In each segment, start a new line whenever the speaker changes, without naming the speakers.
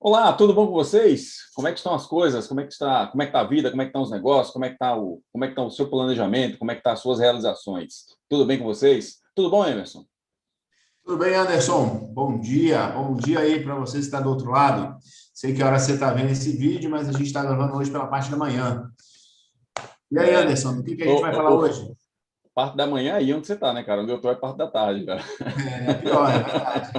Olá, tudo bom com vocês? Como é que estão as coisas? Como é que está a vida? Como é que estão os negócios? Como é que está o seu planejamento? Como é que estão as suas realizações? Tudo bem com vocês? Tudo bom, Emerson?
Tudo bem, Anderson? Bom dia. Bom dia aí para você que está do outro lado. Sei que hora você está vendo esse vídeo, mas a gente está gravando hoje pela parte da manhã. E aí,
É,
Anderson, do que a gente vai falar hoje?
parte da manhã aí onde você está, né, cara? Onde eu estou é parte da tarde, cara.
É pior, é verdade.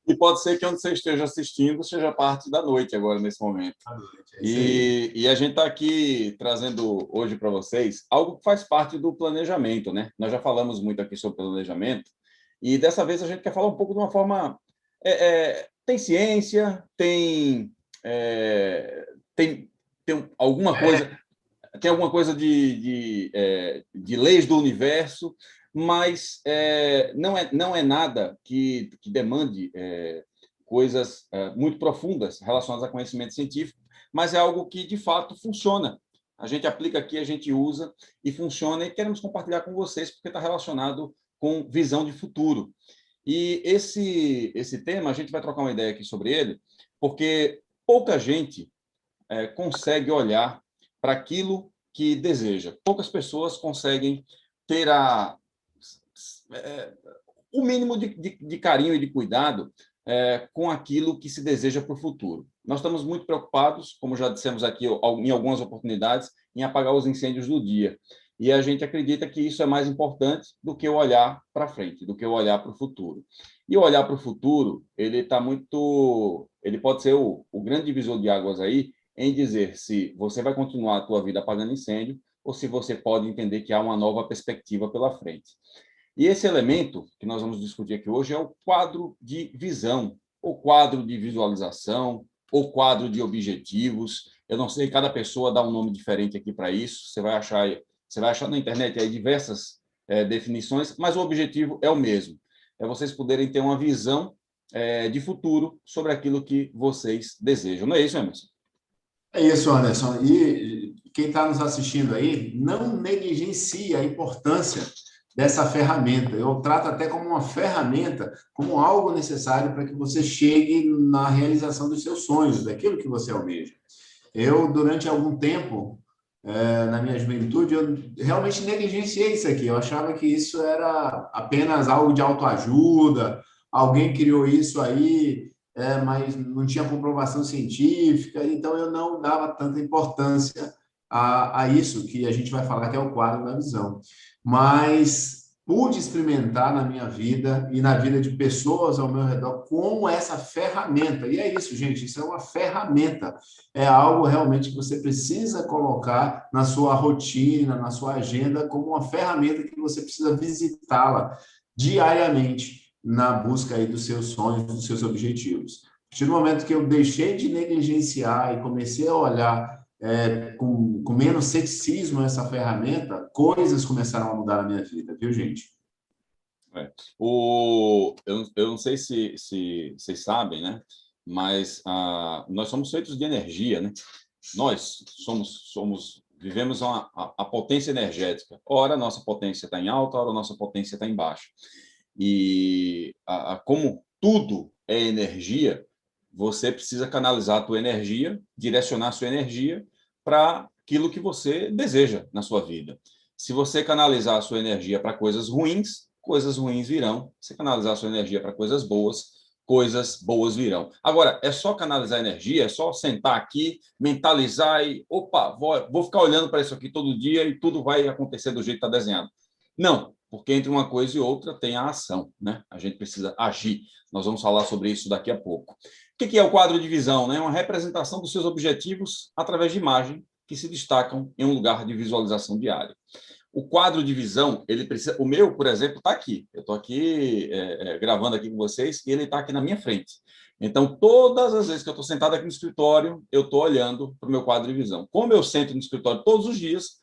E pode ser que onde você esteja assistindo seja parte da noite agora, nesse momento.
Boa noite, é isso aí.
E a gente está aqui trazendo hoje para vocês algo que faz parte do planejamento, né? Nós já falamos muito aqui sobre planejamento e dessa vez a gente quer falar um pouco de uma forma... tem ciência, é, tem, tem alguma coisa, tem alguma coisa de leis do universo, mas não é nada que demande coisas muito profundas relacionadas a conhecimento científico, mas é algo que, de fato, funciona. A gente aplica aqui, a gente usa e funciona, e queremos compartilhar com vocês, porque está relacionado com visão de futuro. E esse tema, a gente vai trocar uma ideia aqui sobre ele, porque pouca gente consegue olhar para aquilo que deseja. Poucas pessoas conseguem ter é, o mínimo de carinho e de cuidado com aquilo que se deseja para o futuro. Nós estamos muito preocupados, como já dissemos aqui em algumas oportunidades, em apagar os incêndios do dia. E a gente acredita que isso é mais importante do que o olhar para frente, do que o olhar para o futuro. E o olhar para o futuro, ele pode ser o grande divisor de águas aí em dizer se você vai continuar a tua vida apagando incêndio ou se você pode entender que há uma nova perspectiva pela frente. E esse elemento que nós vamos discutir aqui hoje é o quadro de visão, ou quadro de visualização, ou quadro de objetivos. Eu não sei, cada pessoa dá um nome diferente aqui para isso. Você vai achar na internet aí diversas definições, mas o objetivo é o mesmo. É vocês poderem ter uma visão de futuro sobre aquilo que vocês desejam. Não é isso, Emerson?
É isso, Anderson. E quem está nos assistindo aí, não negligencie a importância dessa ferramenta. Eu trato até como uma ferramenta, como algo necessário para que você chegue na realização dos seus sonhos, daquilo que você almeja. Eu, durante algum tempo, na minha juventude, eu realmente negligenciei isso aqui. Eu achava que isso era apenas algo de autoajuda, alguém criou isso aí, mas não tinha comprovação científica, então eu não dava tanta importância a isso que a gente vai falar, que é o quadro da visão. Mas pude experimentar na minha vida e na vida de pessoas ao meu redor com essa ferramenta. E é isso, gente, isso é uma ferramenta, é algo realmente que você precisa colocar na sua rotina, na sua agenda, como uma ferramenta que você precisa visitá-la diariamente na busca aí dos seus sonhos, dos seus objetivos. A partir do momento que eu deixei de negligenciar e comecei a olhar com menos ceticismo essa ferramenta, coisas começaram a mudar na minha vida, viu, gente?
Eu não sei se vocês sabem, né? Mas nós somos feitos de energia, né? Nós vivemos a potência energética. Ora, a nossa potência está em alta, ora, a nossa potência está em baixa. E como tudo é energia, você precisa canalizar a tua energia, direcionar a sua energia para aquilo que você deseja na sua vida. Se você canalizar a sua energia para coisas ruins virão. Se canalizar a sua energia para coisas boas virão. Agora, é só canalizar energia, é só sentar aqui, mentalizar e, opa, vou ficar olhando para isso aqui todo dia e tudo vai acontecer do jeito que está desenhado. Não, porque entre uma coisa e outra tem a ação, né? A gente precisa agir. Nós vamos falar sobre isso daqui a pouco. O que é o quadro de visão? Né? Uma representação dos seus objetivos através de imagem que se destacam em um lugar de visualização diária. O quadro de visão, ele precisa. O meu, por exemplo, está aqui. Eu estou aqui gravando aqui com vocês e ele está aqui na minha frente. Então, todas as vezes que eu estou sentado aqui no escritório, eu estou olhando para o meu quadro de visão. Como eu sento no escritório todos os dias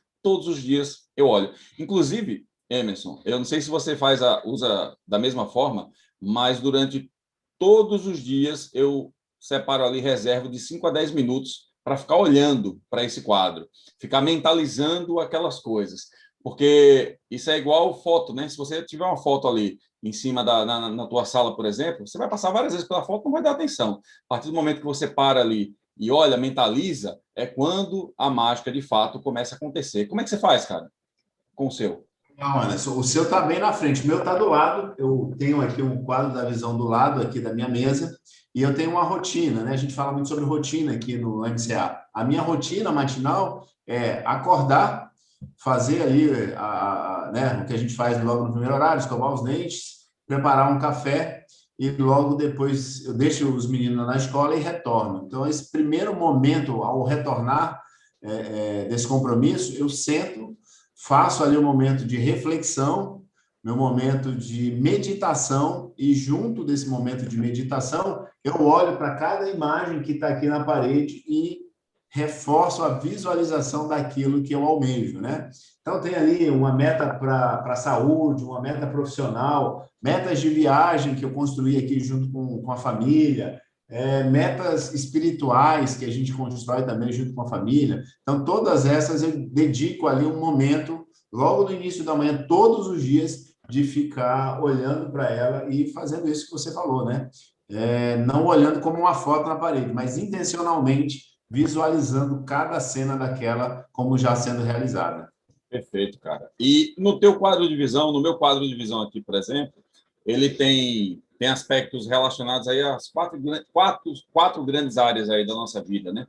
eu olho. Inclusive, Emerson, eu não sei se você usa da mesma forma, mas durante todos os dias eu separo ali, reservo de 5 a 10 minutos para ficar olhando para esse quadro, ficar mentalizando aquelas coisas. Porque isso é igual foto, né? Se você tiver uma foto ali em cima na tua sala, por exemplo, você vai passar várias vezes pela foto, não vai dar atenção. A partir do momento que você para ali e olha, mentaliza, é quando a mágica de fato começa a acontecer. Como é que você faz, cara, com o seu?
Não, Anderson, o seu está bem na frente, o meu está do lado. Eu tenho aqui um quadro da visão do lado aqui da minha mesa e eu tenho uma rotina, né? A gente fala muito sobre rotina aqui no MCA. A minha rotina matinal é acordar, fazer ali né, o que a gente faz logo no primeiro horário, escovar os dentes, preparar um café e logo depois eu deixo os meninos na escola e retorno. Então, esse primeiro momento, ao retornar desse compromisso, eu sento, faço ali um momento de reflexão, meu momento de meditação, e junto desse momento de meditação, eu olho para cada imagem que está aqui na parede e reforço a visualização daquilo que eu almejo, né? Então, tem ali uma meta para a saúde, uma meta profissional, metas de viagem que eu construí aqui junto com a família, metas espirituais que a gente constrói também junto com a família. Então, todas essas eu dedico ali um momento, logo no início da manhã, todos os dias, de ficar olhando para ela e fazendo isso que você falou, né? Não olhando como uma foto na parede, mas intencionalmente visualizando cada cena daquela como já sendo realizada.
Perfeito, cara. E no teu quadro de visão, no meu quadro de visão aqui, por exemplo, ele tem aspectos relacionados aí às quatro grandes áreas aí da nossa vida, né?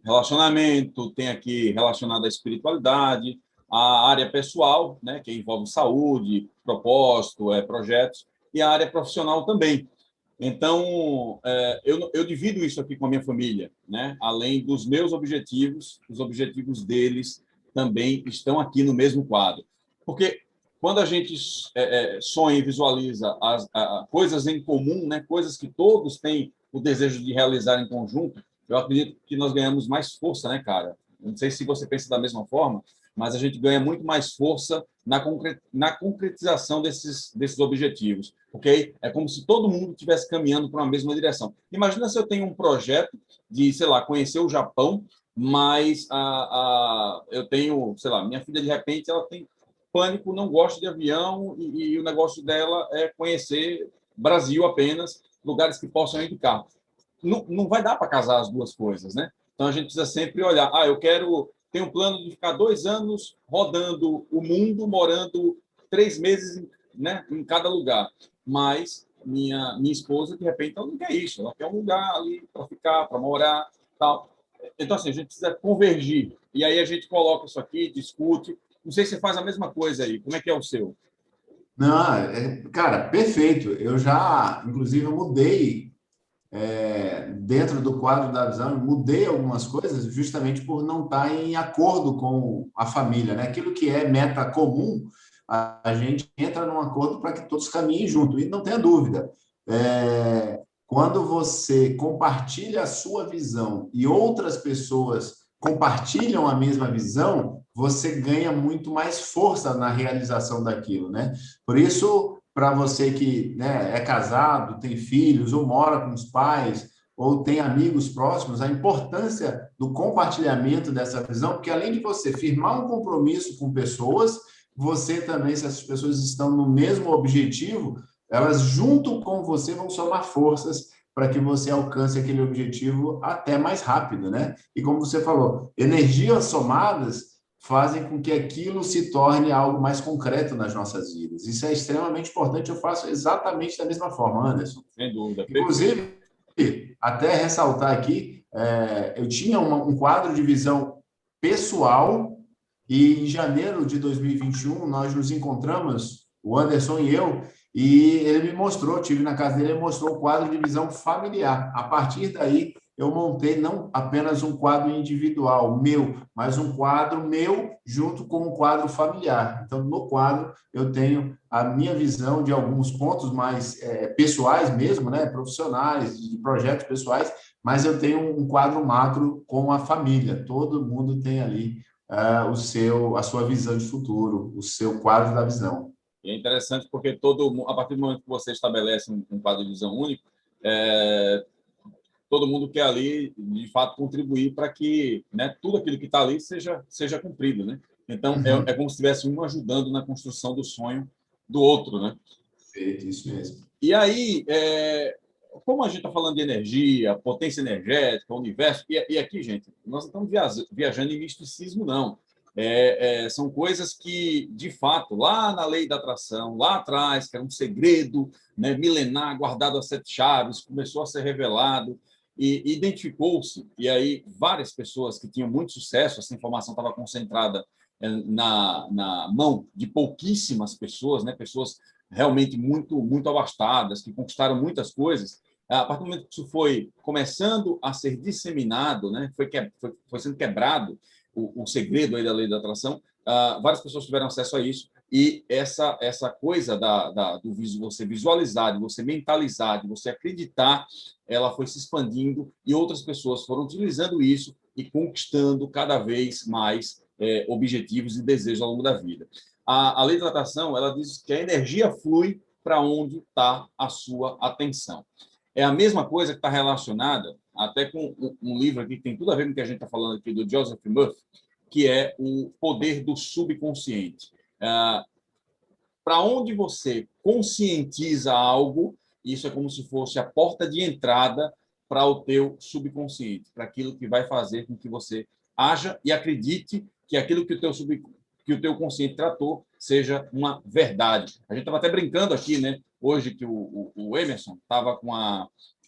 Relacionamento, tem aqui relacionado à espiritualidade, a área pessoal, né, que envolve saúde, propósito, projetos, e a área profissional também. Então, eu divido isso aqui com a minha família, né? Além dos meus objetivos, os objetivos deles também estão aqui no mesmo quadro. Porque quando a gente sonha e visualiza coisas em comum, né? Coisas que todos têm o desejo de realizar em conjunto, eu acredito que nós ganhamos mais força, né, cara? Não sei se você pensa da mesma forma, mas a gente ganha muito mais força na concretização desses objetivos, ok? É como se todo mundo estivesse caminhando para a mesma direção. Imagina se eu tenho um projeto de, sei lá, conhecer o Japão, mas eu tenho, sei lá, minha filha, de repente, ela tem pânico, não gosta de avião e o negócio dela é conhecer Brasil apenas, lugares que possam ir de carro. Não vai dar para casar as duas coisas, né? Então, a gente precisa sempre olhar, eu tenho um plano de ficar 2 anos rodando o mundo, morando 3 meses, né, em cada lugar. Mas minha esposa, de repente, ela não quer isso. Ela quer um lugar ali para ficar, para morar, tal. Então, assim, a gente precisa convergir. E aí a gente coloca isso aqui, discute. Não sei se você faz a mesma coisa aí. Como é que é o seu?
Não, cara, perfeito. Eu já, inclusive, eu mudei dentro do quadro da visão, eu mudei algumas coisas justamente por não estar em acordo com a família, né? Aquilo que é meta comum, a gente entra num acordo para que todos caminhem junto. E não tenha dúvida, quando você compartilha a sua visão e outras pessoas compartilham a mesma visão, você ganha muito mais força na realização daquilo, né? Por isso, para você que, né, é casado, tem filhos, ou mora com os pais, ou tem amigos próximos, a importância do compartilhamento dessa visão, porque além de você firmar um compromisso com pessoas, você também, se essas pessoas estão no mesmo objetivo, elas junto com você vão somar forças para que você alcance aquele objetivo até mais rápido, né? E como você falou, energias somadas fazem com que aquilo se torne algo mais concreto nas nossas vidas. Isso é extremamente importante, eu faço exatamente da mesma forma, Anderson.
Sem dúvida, perfeito.
Inclusive, até ressaltar aqui, eu tinha um quadro de visão pessoal e em janeiro de 2021 nós nos encontramos, o Anderson e eu, e ele me mostrou, tive na casa dele, ele mostrou o quadro de visão familiar. A partir daí, eu montei não apenas um quadro individual meu, mas um quadro meu junto com um quadro familiar. Então, no quadro, eu tenho a minha visão de alguns pontos mais pessoais mesmo, né, profissionais, de projetos pessoais, mas eu tenho um quadro macro com a família. Todo mundo tem ali a sua visão de futuro, o seu quadro da visão.
E é interessante porque a partir do momento que você estabelece um quadro de visão único, todo mundo quer ali, de fato, contribuir para que, né, tudo aquilo que está ali seja cumprido, né? Então,
Uhum.
é como se estivesse um ajudando na construção do sonho do outro, né?
Perfeito, isso mesmo.
E aí, como a gente está falando de energia, potência energética, universo, e aqui, gente, nós não estamos viajando em misticismo, não. São coisas que, de fato, lá na lei da atração, lá atrás, que era um segredo, né, milenar, guardado a 7 chaves, começou a ser revelado e identificou-se. E aí, várias pessoas que tinham muito sucesso, essa informação estava concentrada na mão de pouquíssimas pessoas, né, pessoas realmente muito abastadas, que conquistaram muitas coisas. A partir do momento que isso foi começando a ser disseminado, né, foi sendo quebrado o segredo aí da lei da atração, várias pessoas tiveram acesso a isso, e essa coisa do você visualizar, de você mentalizar, de você acreditar, ela foi se expandindo e outras pessoas foram utilizando isso e conquistando cada vez mais objetivos e desejos ao longo da vida. A lei da atração, ela diz que a energia flui para onde está a sua atenção. É a mesma coisa que está relacionada até com um livro aqui que tem tudo a ver com o que a gente está falando aqui, do Joseph Murphy, que é o poder do subconsciente. Para onde você conscientiza algo, isso é como se fosse a porta de entrada para o teu subconsciente, para aquilo que vai fazer com que você haja e acredite que aquilo que o teu consciente tratou seja uma verdade. A gente estava até brincando aqui, né? Hoje que o Emerson estava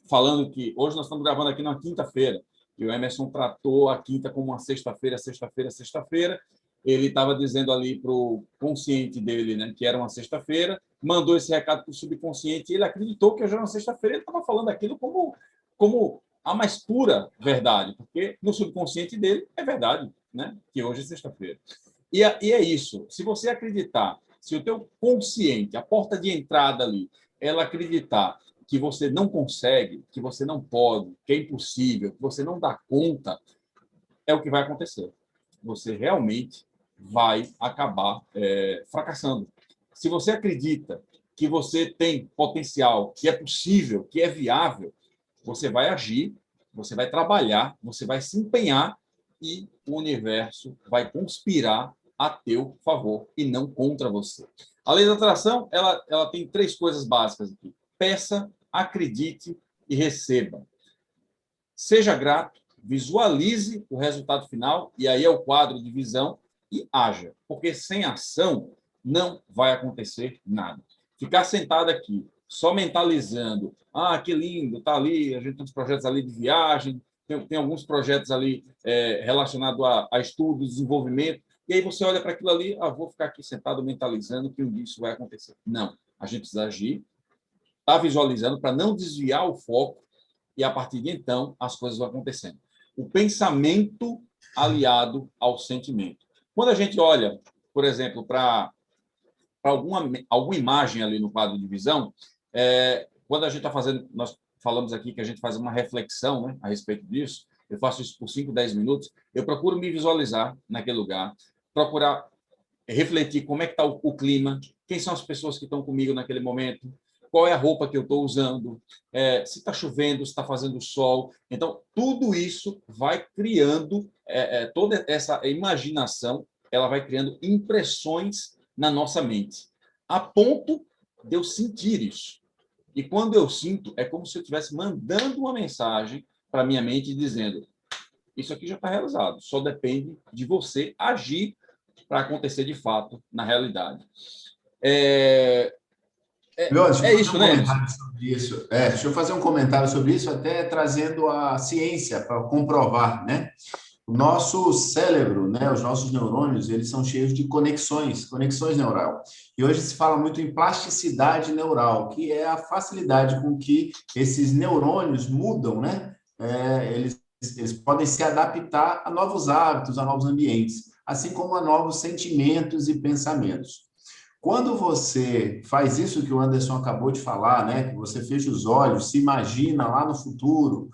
falando que hoje nós estamos gravando aqui na quinta-feira, e o Emerson tratou a quinta como uma sexta-feira, sexta-feira, sexta-feira. Ele estava dizendo ali para o consciente dele, né, que era uma sexta-feira, mandou esse recado para o subconsciente e ele acreditou que hoje era uma sexta-feira. Ele estava falando aquilo como a mais pura verdade, porque no subconsciente dele é verdade, né, que hoje é sexta-feira. E é isso. Se você acreditar, se o teu consciente, a porta de entrada ali, ela acreditar que você não consegue, que você não pode, que é impossível, que você não dá conta, é o que vai acontecer. Você realmente vai acabar fracassando. Se você acredita que você tem potencial, que é possível, que é viável, você vai agir, você vai trabalhar, você vai se empenhar e o universo vai conspirar a teu favor e não contra você. A lei da atração, ela tem 3 coisas básicas aqui. Peça, acredite e receba. Seja grato, visualize o resultado final, e aí é o quadro de visão, e haja, porque sem ação não vai acontecer nada. Ficar sentado aqui, só mentalizando, que lindo, tá ali, a gente tem uns projetos ali de viagem, tem alguns projetos ali relacionados a estudo, desenvolvimento, e aí você olha para aquilo ali, vou ficar aqui sentado mentalizando que um dia isso vai acontecer. Não, a gente precisa agir, tá visualizando para não desviar o foco, e a partir de então as coisas vão acontecendo. O pensamento aliado ao sentimento. Quando a gente olha, por exemplo, para alguma imagem ali no quadro de visão, quando a gente está fazendo, nós falamos aqui que a gente faz uma reflexão, né, a respeito disso, eu faço isso por 5, 10 minutos, eu procuro me visualizar naquele lugar, procurar refletir como é que está o clima, quem são as pessoas que estão comigo naquele momento, qual é a roupa que eu estou usando, se está chovendo, se está fazendo sol. Então, tudo isso vai criando, toda essa imaginação, ela vai criando impressões na nossa mente, a ponto de eu sentir isso. E quando eu sinto, é como se eu estivesse mandando uma mensagem para a minha mente dizendo: isso aqui já está realizado, só depende de você agir para acontecer de fato na realidade.
Deixa eu fazer
Isso,
um
né, Emerson?
comentário sobre isso. Deixa eu fazer um comentário sobre isso, até trazendo a ciência para comprovar, né? O nosso cérebro, né, os nossos neurônios, eles são cheios de conexões neural. E hoje se fala muito em plasticidade neural, que é a facilidade com que esses neurônios mudam, né? Eles podem se adaptar a novos hábitos, a novos ambientes, assim como a novos sentimentos e pensamentos. Quando você faz isso que o Anderson acabou de falar, né? Que você fecha os olhos, se imagina lá no futuro,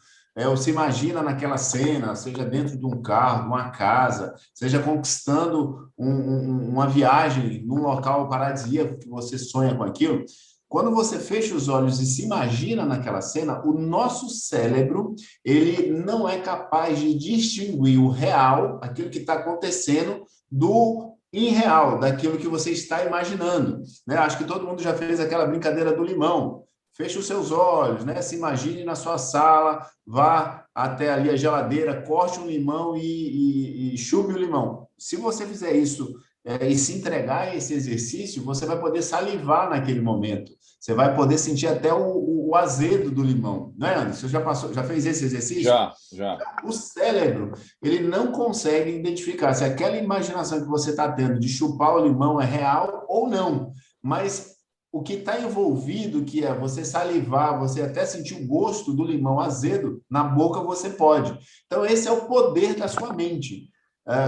ou se imagina naquela cena, seja dentro de um carro, uma casa, seja conquistando uma viagem num local paradisíaco que você sonha com aquilo. Quando você fecha os olhos e se imagina naquela cena, o nosso cérebro, ele não é capaz de distinguir o real, aquilo que está acontecendo, do irreal daquilo que você está imaginando, né? Acho que todo mundo já fez aquela brincadeira do limão. Feche os seus olhos, né? Se imagine na sua sala, vá até ali a geladeira, corte um limão e chupe o limão. Se você fizer isso e se entregar a esse exercício, você vai poder salivar naquele momento. Você vai poder sentir até o azedo do limão, né, Anderson? Você já fez esse exercício?
Já, já.
O cérebro, ele não consegue identificar se aquela imaginação que você está tendo de chupar o limão é real ou não. Mas o que está envolvido, que é você salivar, você até sentir o gosto do limão azedo, na boca você pode. Então, esse é o poder da sua mente.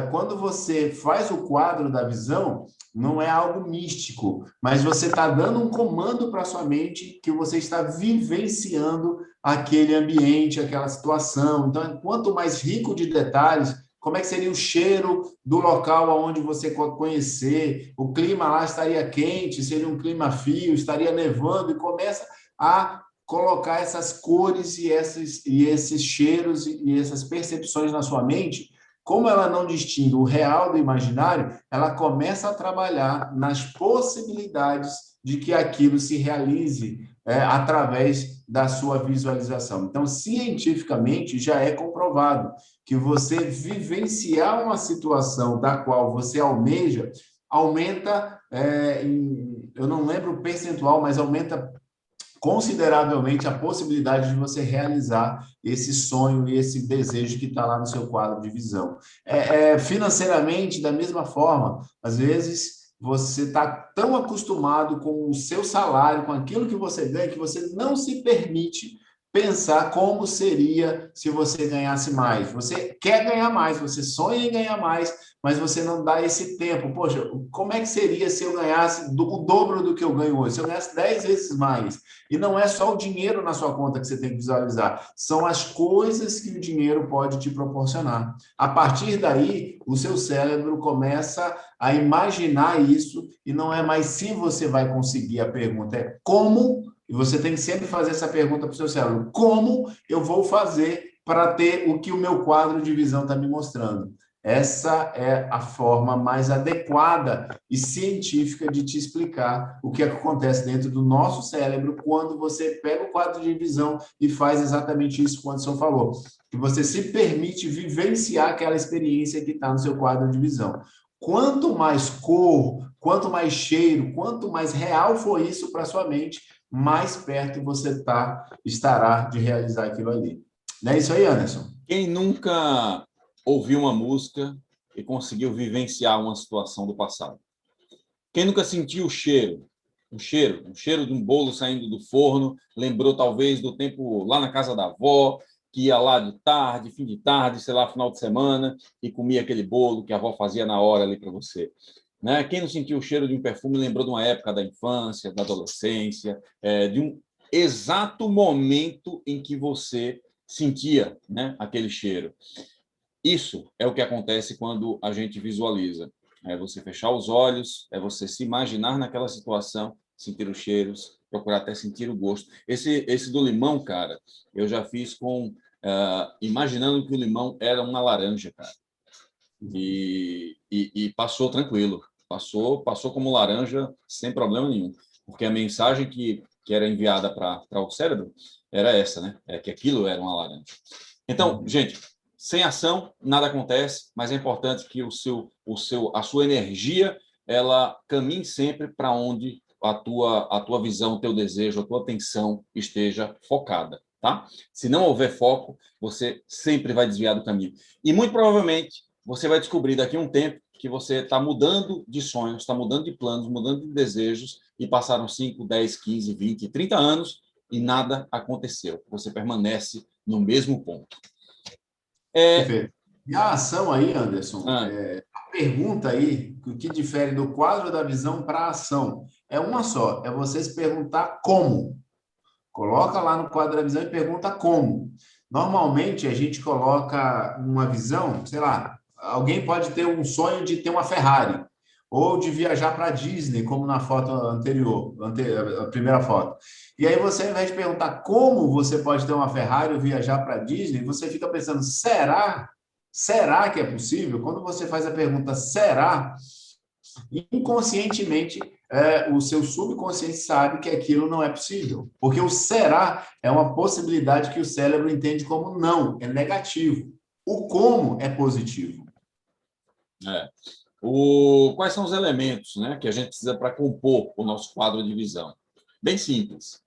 Quando você faz o quadro da visão, não é algo místico, mas você está dando um comando para a sua mente que você está vivenciando aquele ambiente, aquela situação. Então, quanto mais rico de detalhes, como é que seria o cheiro do local onde você conhecer, o clima lá estaria quente, seria um clima frio, estaria nevando, e começa a colocar essas cores e esses cheiros e essas percepções na sua mente. Como ela não distingue o real do imaginário, ela começa a trabalhar nas possibilidades de que aquilo se realize através da sua visualização. Então, cientificamente, já é comprovado que você vivenciar uma situação da qual você almeja, aumenta, eu não lembro o percentual, mas aumenta consideravelmente a possibilidade de você realizar esse sonho e esse desejo que está lá no seu quadro de visão. Financeiramente, da mesma forma, às vezes você está tão acostumado com o seu salário, com aquilo que você ganha, que você não se permite pensar como seria se você ganhasse mais. Você quer ganhar mais, você sonha em ganhar mais, mas você não dá esse tempo. Poxa, como é que seria se eu ganhasse o dobro do que eu ganho hoje? Se eu ganhasse 10 vezes mais? E não é só o dinheiro na sua conta que você tem que visualizar, são as coisas que o dinheiro pode te proporcionar. A partir daí, o seu cérebro começa a imaginar isso, e não é mais se você vai conseguir, a pergunta é como, e você tem que sempre fazer essa pergunta para o seu cérebro: como eu vou fazer para ter o que o meu quadro de visão está me mostrando? Essa é a forma mais adequada e científica de te explicar o que acontece dentro do nosso cérebro quando você pega o quadro de visão e faz exatamente isso que o Anderson falou, que você se permite vivenciar aquela experiência que está no seu quadro de visão. Quanto mais cor, quanto mais cheiro, quanto mais real for isso para sua mente, mais perto você estará de realizar aquilo ali. Não é isso aí, Anderson?
Quem nunca ouviu uma música e conseguiu vivenciar uma situação do passado? Quem nunca sentiu o cheiro de um bolo saindo do forno, lembrou talvez do tempo lá na casa da avó, que ia lá de tarde, fim de tarde, sei lá, final de semana, e comia aquele bolo que a avó fazia na hora ali para você? Né? Quem não sentiu o cheiro de um perfume lembrou de uma época da infância, da adolescência, de um exato momento em que você sentia, né, aquele cheiro. Isso é o que acontece quando a gente visualiza. É você fechar os olhos, é você se imaginar naquela situação, sentir os cheiros, procurar até sentir o gosto. Esse do limão, cara, eu já fiz imaginando que o limão era uma laranja, cara. E passou tranquilo. Passou como laranja sem problema nenhum. Porque a mensagem que era enviada para o cérebro era essa, né? Que aquilo era uma laranja. Então, gente, sem ação, nada acontece, mas é importante que a sua energia ela caminhe sempre para onde a tua visão, o teu desejo, a tua atenção esteja focada, tá? Se não houver foco, você sempre vai desviar do caminho. E muito provavelmente você vai descobrir daqui a um tempo que você está mudando de sonhos, está mudando de planos, mudando de desejos, e passaram 5, 10, 15, 20, 30 anos e nada aconteceu. Você permanece no mesmo ponto.
Perfeito. E a ação aí, Anderson,
Ah,
a pergunta aí, o que difere do quadro da visão para a ação, é uma só, é você se perguntar como. Coloca lá no quadro da visão e pergunta como. Normalmente, a gente coloca uma visão, sei lá, alguém pode ter um sonho de ter uma Ferrari, ou de viajar para a Disney, como na foto anterior, a primeira foto. E aí você, ao invés de perguntar como você pode ter uma Ferrari ou viajar para a Disney, você fica pensando, será? Será que é possível? Quando você faz a pergunta, será? inconscientemente, o seu subconsciente sabe que aquilo não é possível. Porque o será é uma possibilidade que o cérebro entende como não, é negativo. O como é positivo.
É. Quais são os elementos, né, que a gente precisa para compor o nosso quadro de visão? Bem simples.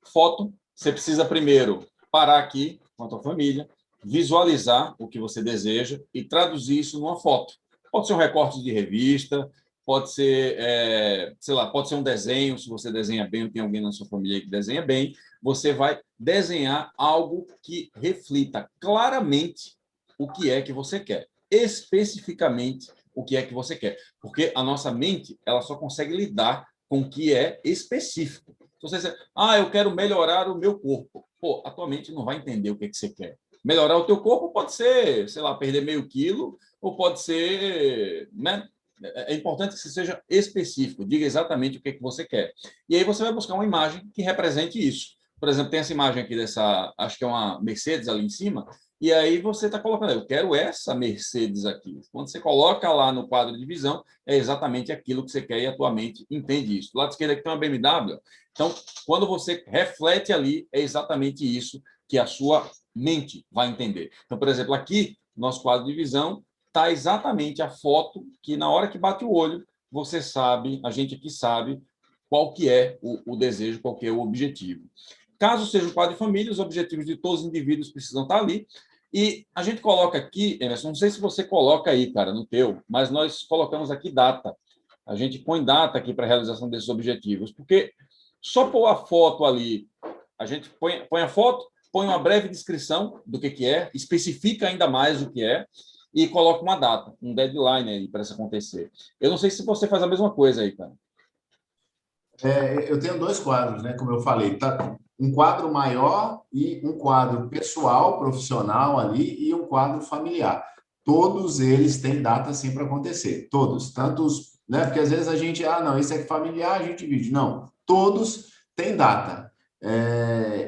Foto, você precisa primeiro parar aqui com a tua família, visualizar o que você deseja e traduzir isso numa foto. Pode ser um recorte de revista, pode ser, sei lá, pode ser um desenho, se você desenha bem ou tem alguém na sua família que desenha bem, você vai desenhar algo que reflita claramente o que é que você quer, especificamente o que é que você quer, porque a nossa mente ela só consegue lidar com o que é específico. Se você dizer, eu quero melhorar o meu corpo, pô, a tua mente não vai entender o que é que você quer. Melhorar o teu corpo pode ser, sei lá, perder meio quilo, ou pode ser, né? É importante que você seja específico, diga exatamente o que é que você quer. E aí você vai buscar uma imagem que represente isso. Por exemplo, tem essa imagem aqui dessa, acho que é uma Mercedes ali em cima, e aí você está colocando, eu quero essa Mercedes aqui. Quando você coloca lá no quadro de visão, é exatamente aquilo que você quer e a tua mente entende isso. Do lado esquerdo aqui tem uma BMW. Então, quando você reflete ali, é exatamente isso que a sua mente vai entender. Então, por exemplo, aqui, nosso quadro de visão, está exatamente a foto que, na hora que bate o olho, você sabe, a gente aqui sabe qual que é o desejo, qual que é o objetivo. Caso seja um quadro de família, os objetivos de todos os indivíduos precisam estar ali. E a gente coloca aqui, Emerson, não sei se você coloca aí, cara, no teu, mas nós colocamos aqui data. A gente põe data aqui para a realização desses objetivos, porque só pôr a foto ali, a gente põe a foto, põe uma breve descrição do que é, especifica ainda mais o que é, e coloca uma data, um deadline aí para isso acontecer. Eu não sei se você faz a mesma coisa aí, cara.
Eu tenho dois quadros, né? Como eu falei, tá um quadro maior e um quadro pessoal, profissional ali e um quadro familiar. Todos eles têm data sim para acontecer. Todos, tantos, né? Porque às vezes a gente, não, esse é familiar, a gente divide. Não, todos têm data.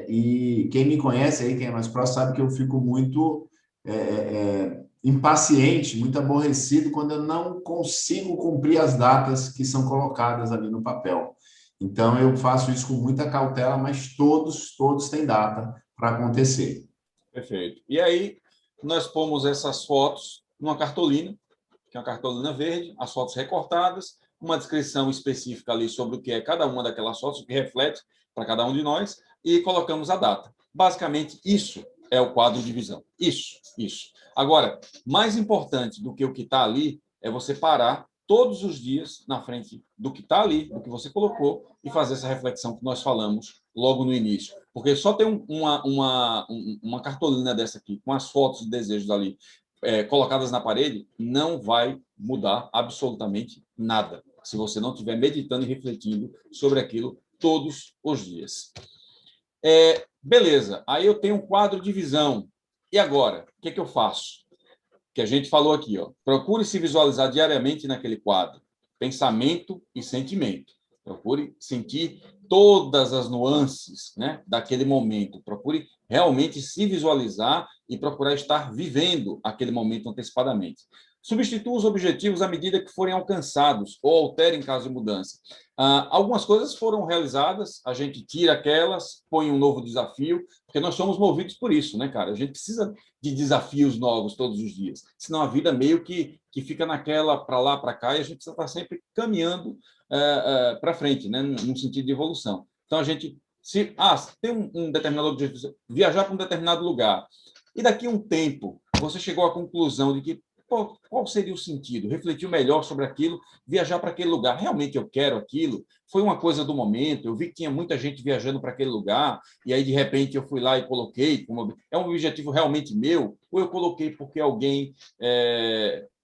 E quem me conhece aí, quem é mais próximo, sabe que eu fico muito impaciente, muito aborrecido quando eu não consigo cumprir as datas que são colocadas ali no papel. Então, eu faço isso com muita cautela, mas todos têm data para acontecer.
Perfeito. E aí, nós pomos essas fotos numa cartolina, que é uma cartolina verde, as fotos recortadas, uma descrição específica ali sobre o que é cada uma daquelas fotos, o que reflete para cada um de nós, e colocamos a data. Basicamente, isso é o quadro de visão. Isso. Agora, mais importante do que o que está ali é você parar todos os dias na frente do que está ali, do que você colocou, e fazer essa reflexão que nós falamos logo no início. Porque só ter uma cartolina dessa aqui, com as fotos e desejos ali, colocadas na parede, não vai mudar absolutamente nada, se você não estiver meditando e refletindo sobre aquilo todos os dias. Beleza, aí eu tenho um quadro de visão. E agora? O que eu faço? Que a gente falou aqui, ó. Procure se visualizar diariamente naquele quadro. Pensamento e sentimento. Procure sentir todas as nuances, né, daquele momento. Procure realmente se visualizar e procurar estar vivendo aquele momento antecipadamente. Substitua os objetivos à medida que forem alcançados ou altere em caso de mudança. Algumas coisas foram realizadas, a gente tira aquelas, põe um novo desafio, porque nós somos movidos por isso, né, cara? A gente precisa de desafios novos todos os dias, senão a vida meio que fica naquela para lá, para cá, e a gente precisa estar sempre caminhando para frente, né, num sentido de evolução. Então, a gente, se tem um determinado objetivo, viajar para um determinado lugar, e daqui a um tempo você chegou à conclusão de que, pô, qual seria o sentido? Refletiu melhor sobre aquilo, viajar para aquele lugar. Realmente eu quero aquilo? Foi uma coisa do momento? Eu vi que tinha muita gente viajando para aquele lugar, e aí, de repente, eu fui lá e coloquei. É um objetivo realmente meu? Ou eu coloquei porque alguém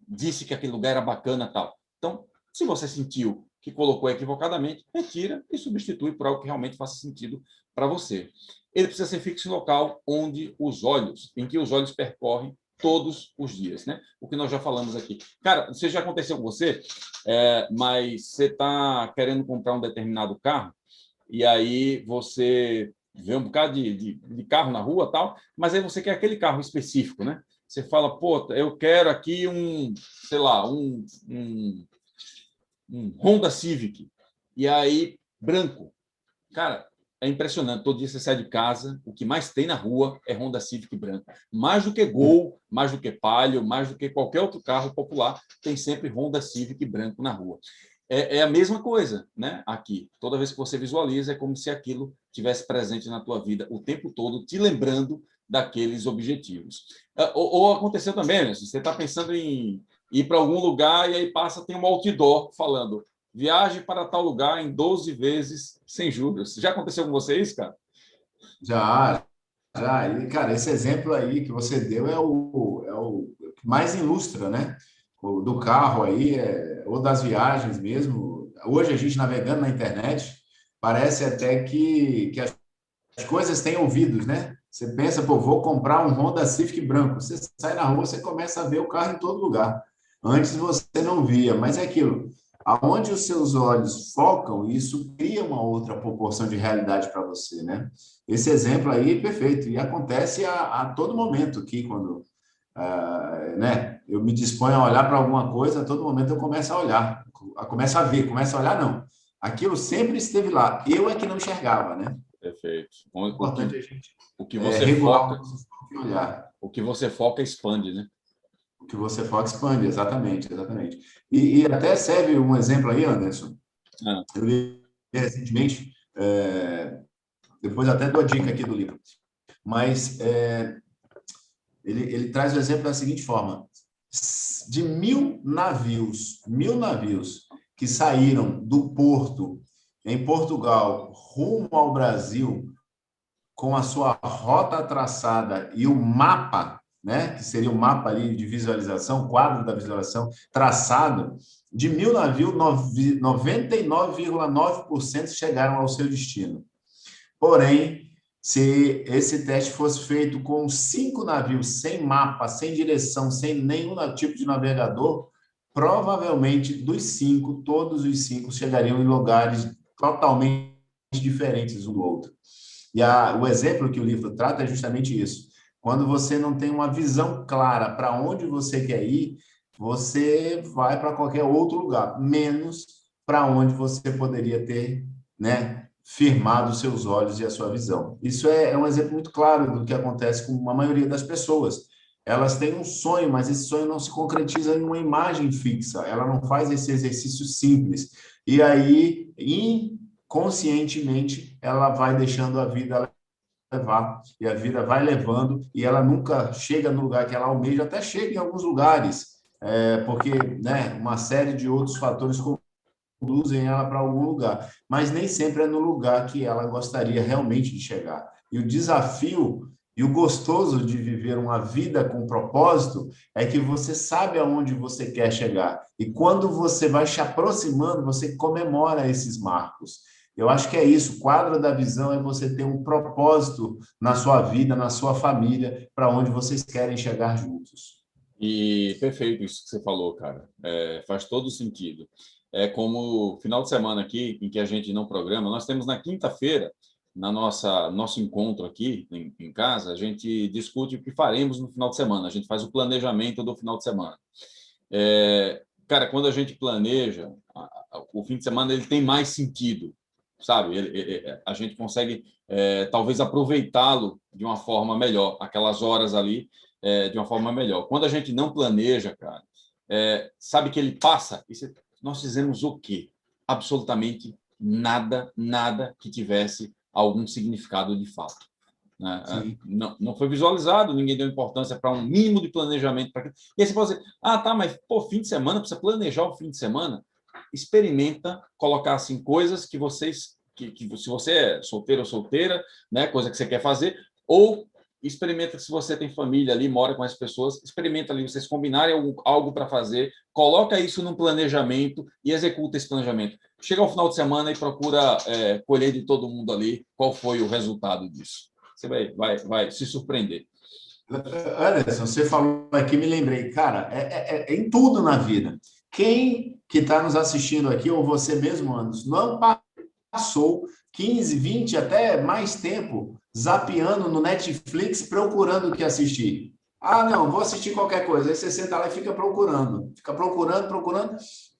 disse que aquele lugar era bacana tal? Então, se você sentiu que colocou equivocadamente, retira e substitui por algo que realmente faça sentido para você. Ele precisa ser fixo em local em que os olhos percorrem todos os dias, né? O que nós já falamos aqui. Cara, isso já aconteceu com você, mas você está querendo comprar um determinado carro e aí você vê um bocado de carro na rua tal, mas aí você quer aquele carro específico, né? Você fala, pô, eu quero aqui sei lá, um Honda Civic, e aí branco. Cara, é impressionante. Todo dia você sai de casa, o que mais tem na rua é Honda Civic branco. Mais do que Gol, mais do que Palio, mais do que qualquer outro carro popular, tem sempre Honda Civic branco na rua. É a mesma coisa, né? Aqui. Toda vez que você visualiza, é como se aquilo tivesse presente na tua vida o tempo todo, te lembrando daqueles objetivos. Ou aconteceu também, né? Você está pensando em ir para algum lugar e aí passa, tem um outdoor falando viagem para tal lugar em 12 vezes sem juros. Já aconteceu com vocês, cara?
Já, já. E, cara, esse exemplo aí que você deu é o que mais ilustra, né? O do carro aí, ou das viagens mesmo. Hoje a gente navegando na internet, parece até que as coisas têm ouvidos, né? Você pensa, pô, vou comprar um Honda Civic branco. Você sai na rua, você começa a ver o carro em todo lugar. Antes você não via, mas é aquilo. Aonde os seus olhos focam, isso cria uma outra proporção de realidade para você, né? Esse exemplo aí é perfeito e acontece a todo momento aqui, quando né, eu me disponho a olhar para alguma coisa, a todo momento eu começo a olhar, começo a ver, começo a olhar, não. Aquilo sempre esteve lá, eu é que não enxergava, né?
Perfeito.
É importante a gente
O que você
regular o
foca,
nosso foco e olhar.
o que você foca expande, né?
O que você foca expande, exatamente, exatamente. E até serve um exemplo aí, Anderson.
Ah,
Eu li recentemente, depois até dou a dica aqui do livro, mas ele traz o exemplo da seguinte forma: de 1.000 navios que saíram do porto em Portugal rumo ao Brasil, com a sua rota traçada e o mapa, né, que seria o mapa ali de visualização, quadro da visualização traçado, de 1.000 navios, 99,9% chegaram ao seu destino. Porém, se esse teste fosse feito com 5 navios, sem mapa, sem direção, sem nenhum tipo de navegador, provavelmente dos 5, todos os 5 chegariam em lugares totalmente diferentes um do outro. E o exemplo que o livro trata é justamente isso. Quando você não tem uma visão clara para onde você quer ir, você vai para qualquer outro lugar, menos para onde você poderia ter, né, firmado os seus olhos e a sua visão. Isso é um exemplo muito claro do que acontece com a maioria das pessoas. Elas têm um sonho, mas esse sonho não se concretiza em uma imagem fixa. Ela não faz esse exercício simples. E aí, inconscientemente, ela vai deixando a vida levar, e a vida vai levando, e ela nunca chega no lugar que ela almeja, até chega em alguns lugares, porque, né, uma série de outros fatores conduzem ela para algum lugar, mas nem sempre é no lugar que ela gostaria realmente de chegar. E o desafio e o gostoso de viver uma vida com propósito é que você sabe aonde você quer chegar. E quando você vai se aproximando, você comemora esses marcos. Eu acho que é isso. O quadro da visão é você ter um propósito na sua vida, na sua família, para onde vocês querem chegar juntos.
e perfeito isso que você falou, cara. Faz todo sentido. É como o final de semana aqui, em que a gente não programa, nós temos na quinta-feira, na nosso encontro aqui em casa, a gente discute o que faremos no final de semana. A gente faz o planejamento do final de semana. Cara, quando a gente planeja, o fim de semana ele tem mais sentido, sabe? A gente consegue talvez aproveitá-lo de uma forma melhor, aquelas horas ali de uma forma melhor. Quando a gente não planeja, cara, sabe que ele passa e nós fizemos o quê? Absolutamente nada, nada que tivesse algum significado de fato. Né? Não foi visualizado, ninguém deu importância para um mínimo de planejamento. E aí você pode dizer, tá, mas pô, fim de semana, precisa planejar o fim de semana? Experimenta colocar assim coisas que vocês, que se você é solteiro ou solteira, né, coisa que você quer fazer, ou experimenta se você tem família ali, mora com as pessoas, experimenta ali, vocês combinarem algo para fazer, coloca isso num planejamento e executa esse planejamento. Chega ao final de semana e procura colher de todo mundo ali qual foi o resultado disso. Você vai se surpreender.
Anderson, você falou aqui, me lembrei, cara, em tudo na vida. Quem que está nos assistindo aqui, ou você mesmo, Anderson, não passou 15, 20, até mais tempo zapeando no Netflix procurando o que assistir. Não, vou assistir qualquer coisa. Aí você senta lá e fica procurando. Fica procurando.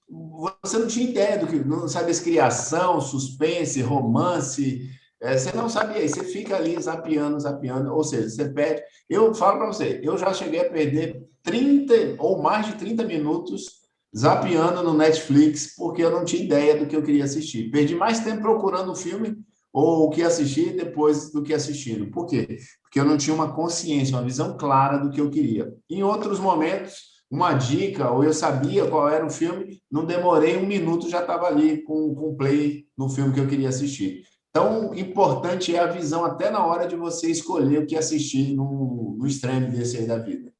você não tinha ideia do que, não sabia se criação, suspense, romance, você não sabia, aí você fica ali zapeando, zapeando, ou seja, você perde. Eu falo para você, eu já cheguei a perder 30 ou mais de 30 minutos zapeando no Netflix, porque eu não tinha ideia do que eu queria assistir. Perdi mais tempo procurando o filme ou o que assistir depois do que assistindo. Por quê? Porque eu não tinha uma consciência, uma visão clara do que eu queria. Em outros momentos, uma dica, ou eu sabia qual era o filme, não demorei um minuto, já estava ali com play no filme que eu queria assistir. Então, importante é a visão até na hora de você escolher o que assistir no stream desse aí da vida.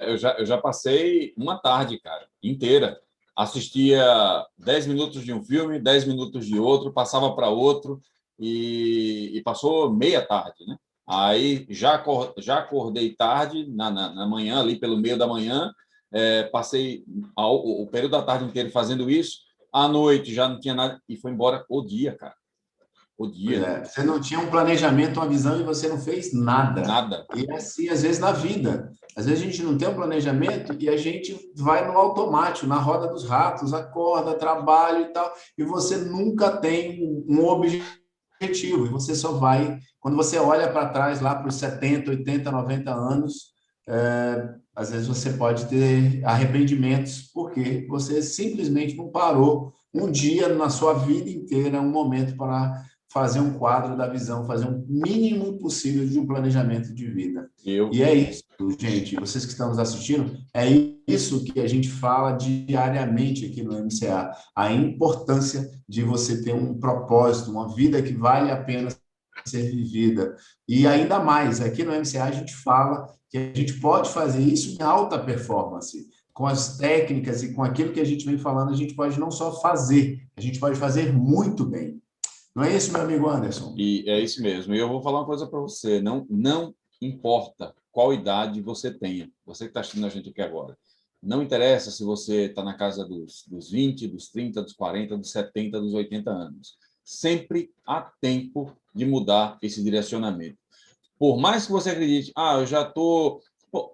Eu já passei uma tarde, cara, inteira. Assistia 10 minutos de um filme, 10 minutos de outro, passava para outro e passou meia tarde, né? Aí já acordei tarde, na manhã, ali pelo meio da manhã, passei o período da tarde inteiro fazendo isso. À noite já não tinha nada e foi embora o dia, cara. O
Pois
dia,
é, você não tinha um planejamento, uma visão e você não fez nada.
nada.
E é assim, às vezes, na vida. Às vezes a gente não tem um planejamento e a gente vai no automático, na roda dos ratos, acorda, trabalha e tal, e você nunca tem um objetivo. E você só vai, quando você olha para trás, lá para os 70, 80, 90 anos, às vezes você pode ter arrependimentos, porque você simplesmente não parou um dia na sua vida inteira, um momento para fazer um quadro da visão, fazer um mínimo possível de um planejamento de vida.
Eu
E é isso, gente, vocês que estão nos assistindo, é isso que a gente fala diariamente aqui no MCA, a importância de você ter um propósito, uma vida que vale a pena ser vivida. E ainda mais, aqui no MCA a gente fala que a gente pode fazer isso em alta performance. Com as técnicas e com aquilo que a gente vem falando, a gente pode não só fazer, a gente pode fazer muito bem. Não é isso, meu amigo Anderson?
E é isso mesmo. E eu vou falar uma coisa para você. Não importa qual idade você tenha. Você que está assistindo a gente aqui agora. Não interessa se você está na casa dos 20, dos 30, dos 40, dos 70, dos 80 anos. Sempre há tempo de mudar esse direcionamento. Por mais que você acredite, eu já estou...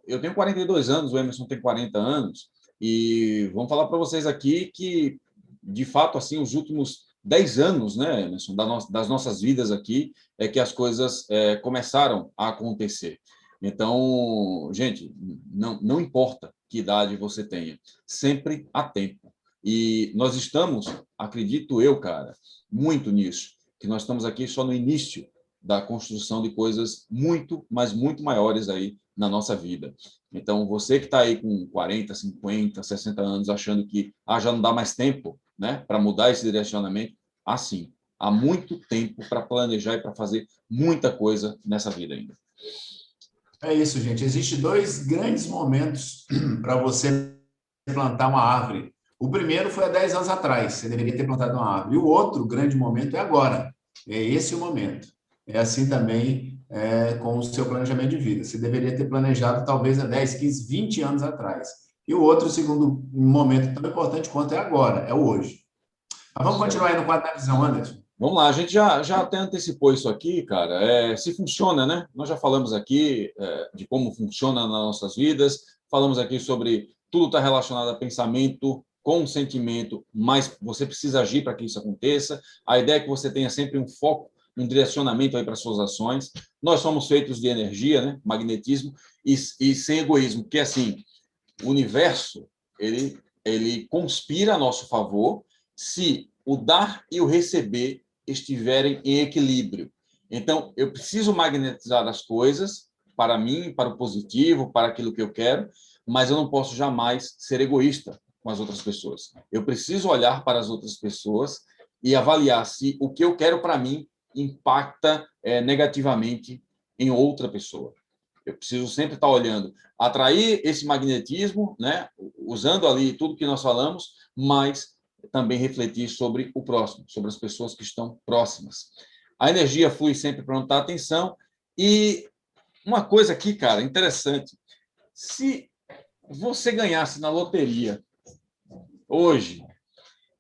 Eu tenho 42 anos, o Emerson tem 40 anos, e vamos falar para vocês aqui que, de fato, assim, os últimos 10 anos, né, Emerson, das nossas vidas aqui, é que as coisas começaram a acontecer. Então, gente, não importa que idade você tenha, sempre há tempo. E nós estamos, acredito eu, cara, muito nisso, que nós estamos aqui só no início da construção de coisas muito, mas muito maiores aí na nossa vida. Então, você que está aí com 40, 50, 60 anos, achando que já não dá mais tempo, né, para mudar esse direcionamento, assim, há muito tempo para planejar e para fazer muita coisa nessa vida ainda.
É isso, gente. Existem dois grandes momentos para você plantar uma árvore. O primeiro foi há 10 anos atrás, você deveria ter plantado uma árvore. E o outro grande momento é agora. É esse o momento. É assim também com o seu planejamento de vida. Você deveria ter planejado talvez há 10, 15, 20 anos atrás. E o outro, segundo momento tão importante quanto é agora, é o hoje. Mas vamos continuar aí no quadro da visão, Anderson.
Vamos lá, a gente já até antecipou isso aqui, cara. Se funciona, né? Nós já falamos aqui de como funciona nas nossas vidas, falamos aqui sobre tudo está relacionado a pensamento com sentimento, mas você precisa agir para que isso aconteça. A ideia é que você tenha sempre um foco, um direcionamento aí para suas ações. Nós somos feitos de energia, né? Magnetismo e sem egoísmo, porque assim, o universo ele conspira a nosso favor se o dar e o receber estiverem em equilíbrio. Então, eu preciso magnetizar as coisas para mim, para o positivo, para aquilo que eu quero, mas eu não posso jamais ser egoísta com as outras pessoas. Eu preciso olhar para as outras pessoas e avaliar se o que eu quero para mim impacta negativamente em outra pessoa. Eu preciso sempre estar olhando, atrair esse magnetismo, né? Usando ali tudo que nós falamos, mas também refletir sobre o próximo, sobre as pessoas que estão próximas. A energia flui sempre para não dar atenção. E uma coisa aqui, cara, interessante. Se você ganhasse na loteria hoje,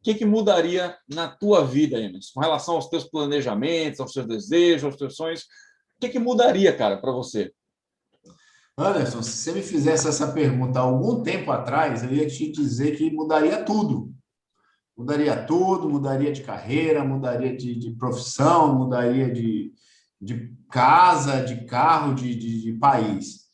o que mudaria na tua vida, Emerson, com relação aos teus planejamentos, aos teus desejos, aos teus sonhos? O que mudaria, cara, para você?
Anderson, se você me fizesse essa pergunta há algum tempo atrás, eu ia te dizer que mudaria tudo. Mudaria tudo, mudaria de carreira, mudaria de profissão, mudaria de casa, de carro, de país.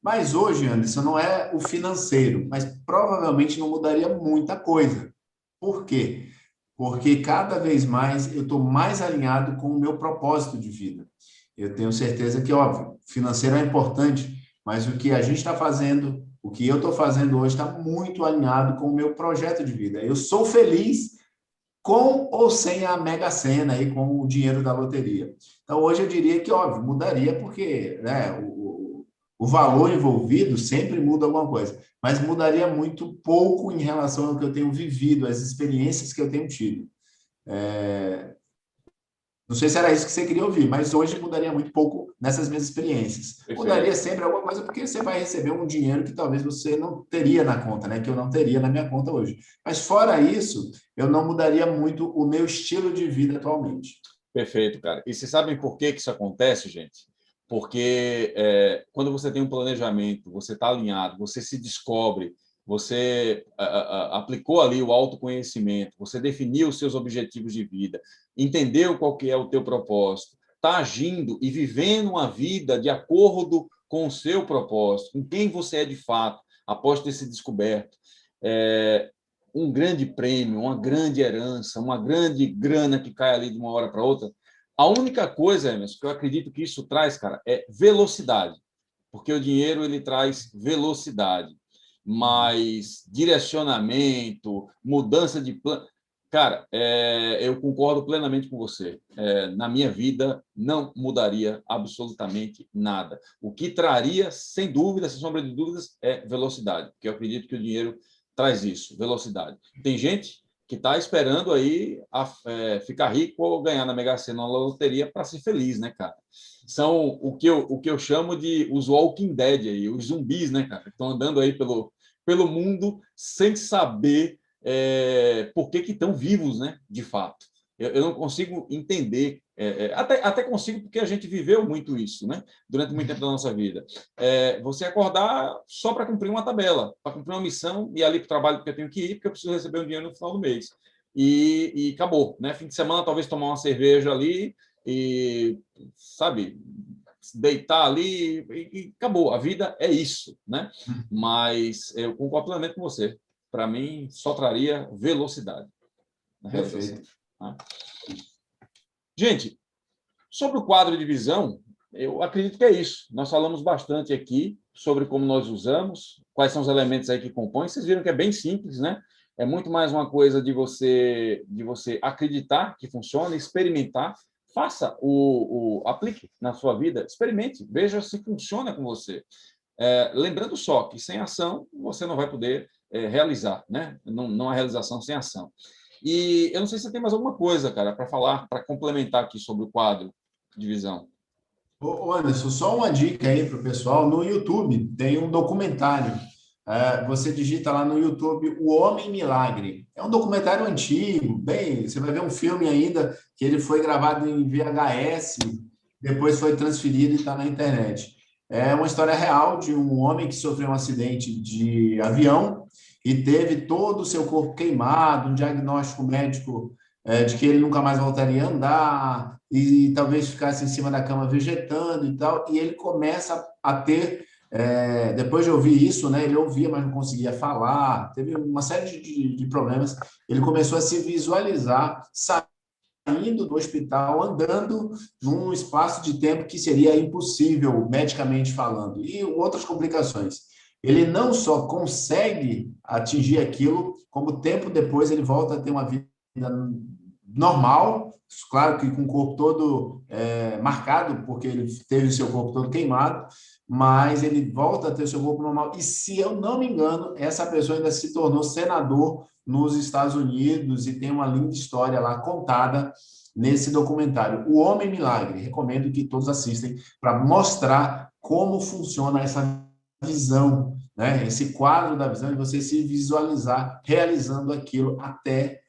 Mas hoje, Anderson, não é o financeiro, mas provavelmente não mudaria muita coisa. Por quê? Porque cada vez mais eu estou mais alinhado com o meu propósito de vida. Eu tenho certeza que, óbvio, financeiro é importante, mas o que a gente está fazendo, o que eu estou fazendo hoje está muito alinhado com o meu projeto de vida. Eu sou feliz com ou sem a Mega Sena aí, com o dinheiro da loteria. Então, hoje eu diria que, óbvio, mudaria porque, né, o valor envolvido sempre muda alguma coisa, mas mudaria muito pouco em relação ao que eu tenho vivido, as experiências que eu tenho tido. Não sei se era isso que você queria ouvir, mas hoje mudaria muito pouco nessas minhas experiências. Mudaria
Perfeito.
sempre alguma coisa, porque você vai receber um dinheiro que talvez você não teria na conta, né? Que eu não teria na minha conta hoje. Mas fora isso, eu não mudaria muito o meu estilo de vida atualmente.
Perfeito, cara. E vocês sabem por que que isso acontece, gente? Porque quando você tem um planejamento, você está alinhado, você se descobre, você aplicou ali o autoconhecimento, você definiu os seus objetivos de vida, entendeu qual que é o teu propósito, está agindo e vivendo uma vida de acordo com o seu propósito, com quem você é de fato, após ter se descoberto. É, um grande prêmio, uma grande herança, uma grande grana que cai ali de uma hora para outra. A única coisa, Emerson, que eu acredito que isso traz, cara, é velocidade, porque o dinheiro ele traz velocidade, mas direcionamento, mudança de plano. Cara, eu concordo plenamente com você. Na minha vida, não mudaria absolutamente nada. O que traria, sem dúvida, sem sombra de dúvidas, é velocidade, porque eu acredito que o dinheiro traz isso, velocidade. Tem gente que está esperando aí ficar rico ou ganhar na Mega Sena ou na loteria para ser feliz, né, cara? São o que eu chamo de os Walking Dead aí, os zumbis, né, cara? Estão andando aí pelo mundo sem saber por que estão vivos, né, de fato. Eu não consigo entender, até consigo porque a gente viveu muito isso, né, durante muito tempo da nossa vida. Você acordar só para cumprir uma tabela, para cumprir uma missão, e ali para o trabalho porque eu tenho que ir, porque eu preciso receber um dinheiro no final do mês. E acabou, né? Fim de semana, talvez tomar uma cerveja ali e, sabe, deitar ali e acabou. A vida é isso, né? Mas eu concordo plenamente com você. Para mim, só traria velocidade na realização.
Perfeito.
Né? Gente, sobre o quadro de visão, eu acredito que é isso. Nós falamos bastante aqui sobre como nós usamos, quais são os elementos aí que compõem. Vocês viram que é bem simples, né? É muito mais uma coisa de você acreditar que funciona, experimentar, faça aplique na sua vida, experimente, veja se funciona com você. Lembrando só que sem ação você não vai poder realizar, né? Não, não há realização sem ação. E eu não sei se você tem mais alguma coisa, cara, para falar, para complementar aqui sobre o quadro de visão.
Ô Anderson, só uma dica aí para o pessoal. No YouTube tem um documentário. Você digita lá no YouTube O Homem Milagre. É um documentário antigo, bem, você vai ver um filme ainda que ele foi gravado em VHS, depois foi transferido e está na internet. É uma história real de um homem que sofreu um acidente de avião e teve todo o seu corpo queimado, um diagnóstico médico de que ele nunca mais voltaria a andar e talvez ficasse em cima da cama vegetando e tal, e ele começa a ter, depois de ouvir isso, né, ele ouvia, mas não conseguia falar, teve uma série de problemas, ele começou a se visualizar saindo do hospital, andando num espaço de tempo que seria impossível, medicamente falando, e outras complicações. Ele não só consegue atingir aquilo, como tempo depois ele volta a ter uma vida normal, claro que com o corpo todo marcado, porque ele teve o seu corpo todo queimado, mas ele volta a ter o seu corpo normal. E se eu não me engano, essa pessoa ainda se tornou senador nos Estados Unidos e tem uma linda história lá contada nesse documentário. O Homem Milagre, recomendo que todos assistem para mostrar como funciona essa visão, né? Esse quadro da visão e você se visualizar realizando aquilo até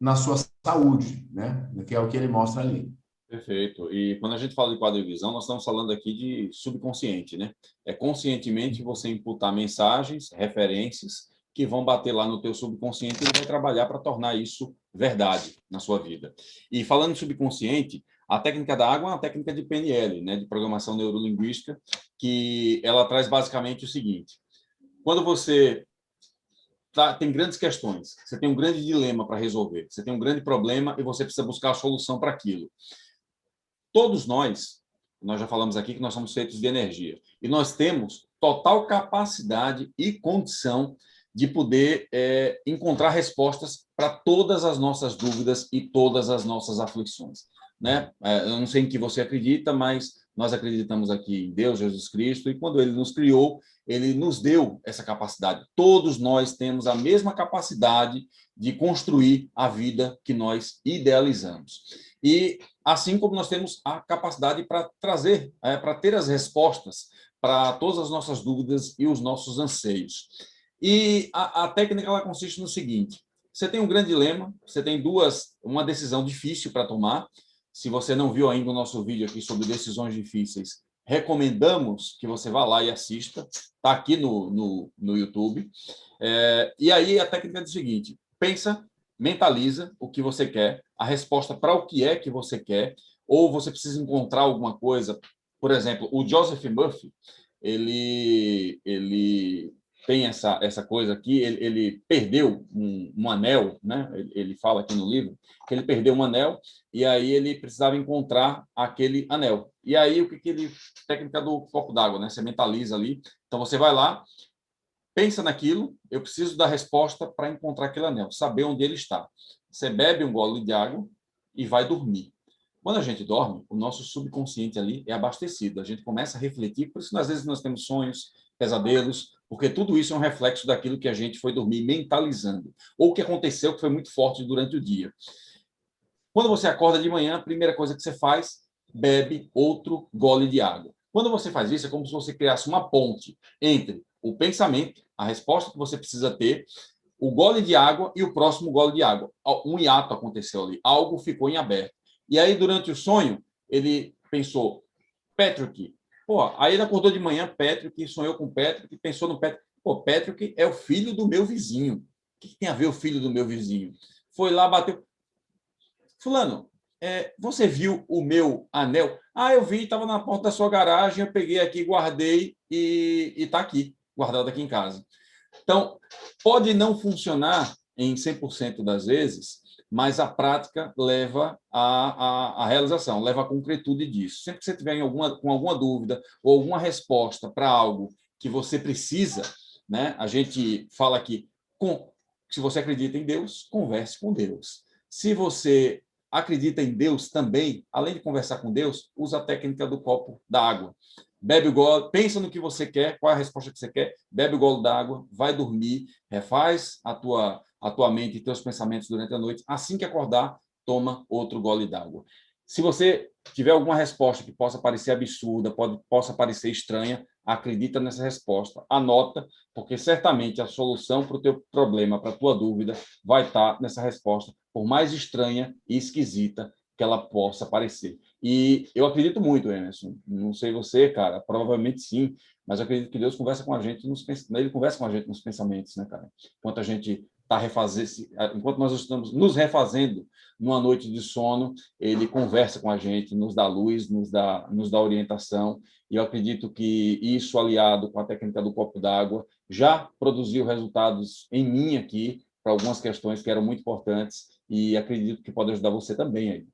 na sua saúde, né? Que é o que ele mostra ali.
Perfeito. E quando a gente fala de quadro de visão, nós estamos falando aqui de subconsciente, né? É conscientemente você imputar mensagens, referências que vão bater lá no teu subconsciente e ele vai trabalhar para tornar isso verdade na sua vida. E falando em subconsciente, a técnica da água é uma técnica de PNL, né, de programação neurolinguística, que ela traz basicamente o seguinte: quando você tem grandes questões, você tem um grande dilema para resolver, você tem um grande problema e você precisa buscar a solução para aquilo. Todos nós já falamos aqui que nós somos feitos de energia, e nós temos total capacidade e condição de poder encontrar respostas para todas as nossas dúvidas e todas as nossas aflições, né? Eu não sei em que você acredita, mas nós acreditamos aqui em Deus, Jesus Cristo, e quando ele nos criou, ele nos deu essa capacidade. Todos nós temos a mesma capacidade de construir a vida que nós idealizamos. E assim como nós temos a capacidade para trazer, para ter as respostas para todas as nossas dúvidas e os nossos anseios. E a técnica ela consiste no seguinte: você tem um grande dilema, você tem uma decisão difícil para tomar. Se você não viu ainda o nosso vídeo aqui sobre decisões difíceis, recomendamos que você vá lá e assista. Está aqui no YouTube. E aí a técnica é o seguinte: pensa, mentaliza o que você quer, a resposta para o que é que você quer, ou você precisa encontrar alguma coisa. Por exemplo, o Joseph Murphy, ele tem essa coisa aqui, ele perdeu um anel, né? Ele fala aqui no livro que ele perdeu um anel e aí ele precisava encontrar aquele anel. E aí o que ele técnica do copo d'água, né? Você mentaliza ali. Então você vai lá, pensa naquilo, eu preciso da resposta para encontrar aquele anel, saber onde ele está. Você bebe um gole de água e vai dormir. Quando a gente dorme, o nosso subconsciente ali é abastecido. A gente começa a refletir, por isso às vezes nós temos sonhos, pesadelos, porque tudo isso é um reflexo daquilo que a gente foi dormir mentalizando, ou que aconteceu que foi muito forte durante o dia. Quando você acorda de manhã, a primeira coisa que você faz, bebe outro gole de água. Quando você faz isso, é como se você criasse uma ponte entre o pensamento, a resposta que você precisa ter, o gole de água e o próximo gole de água. Um hiato aconteceu ali, algo ficou em aberto. E aí, durante o sonho, ele pensou, Patrick. Pô, aí ele acordou de manhã, Patrick, sonhou com Patrick, pensou no Patrick. Pô, Patrick é o filho do meu vizinho. O que tem a ver o filho do meu vizinho? Foi lá, bateu. Fulano, você viu o meu anel? Ah, eu vi, estava na porta da sua garagem, eu peguei aqui, guardei e está aqui, guardado aqui em casa. Então, pode não funcionar em 100% das vezes, mas a prática leva à realização, leva à concretude disso. Sempre que você tiver com alguma dúvida ou alguma resposta para algo que você precisa, né? A gente fala aqui, se você acredita em Deus, converse com Deus. Se você acredita em Deus também, além de conversar com Deus, usa a técnica do copo d'água. Bebe o gole, pensa no que você quer, qual é a resposta que você quer, bebe o gole d'água, vai dormir, refaz a tua mente e teus pensamentos durante a noite. Assim que acordar, toma outro gole d'água. Se você tiver alguma resposta que possa parecer absurda, possa parecer estranha, acredita nessa resposta, anota, porque certamente a solução para o teu problema, para a tua dúvida, vai estar nessa resposta, por mais estranha e esquisita que ela possa parecer. E eu acredito muito, Emerson, não sei você, cara, provavelmente sim, mas eu acredito que Deus conversa com a gente ele conversa com a gente nos pensamentos, né, cara? Enquanto a gente enquanto nós estamos nos refazendo numa noite de sono, ele conversa com a gente, nos dá luz, nos dá orientação, e eu acredito que isso, aliado com a técnica do copo d'água, já produziu resultados em mim aqui, para algumas questões que eram muito importantes, e acredito que pode ajudar você também aí.